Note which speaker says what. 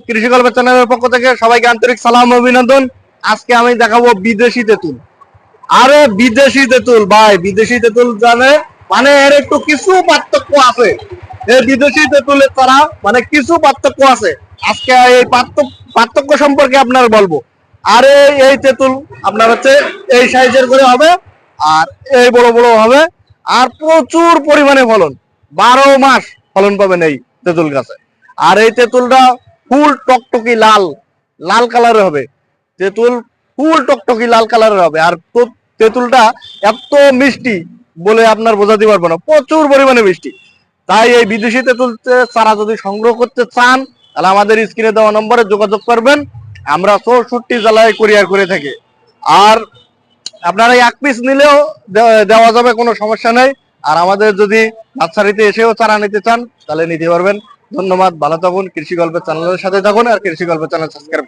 Speaker 1: কৃষি গল্প চ্যানেলের পক্ষ থেকে সবাইকে আন্তরিক সালাম অভিনন্দন। আজকে আমি দেখাবো বিদেশি তেঁতুল। আরে বিদেশি তেঁতুল ভাই, বিদেশি তেঁতুল জানে মানে এর একটু কিছু পার্থক্য আছে। এই বিদেশি তেঁতুলের তারা মানে কিছু পার্থক্য আছে। আজকে এই পার্থক্য সম্পর্কে আপনার বলবো। আরে এই তেঁতুল আপনার হচ্ছে এই সাইজের করে হবে, আর এই বড় বড় হবে, আর প্রচুর পরিমাণে ফলন, 12 মাস ফলন পাবেন এই তেঁতুল গাছে। আর এই তেঁতুলটা ফুল টকটকি লাল লাল কালারের হবে। তেঁতুল ফুল টকটকি লাল কালারের হবে। আর তেঁতুলটা এত মিষ্টি বলে আপনার বোঝাতে পারবো না, প্রচুর পরিমাণে মিষ্টি। তাই এই বিদেশি তেঁতুল চারা যদি সংগ্রহ করতে চান তাহলে আমাদের স্ক্রিনে দেওয়া নম্বরে যোগাযোগ করবেন। আমরা 64 জেলায় কুরিয়ার করে থাকি। আর আপনারা এক পিস নিলেও দেওয়া যাবে, কোনো সমস্যা নেই। আর আমাদের যদি নার্সারিতে এসেও চারা নিতে চান তাহলে নিতে পারবেন। ধন্যবাদ, ভালো থাকুন, কৃষি গল্পের চ্যানেলের সাথে থাকুন, আর কৃষি গল্পের চ্যানেল সাবস্ক্রাইব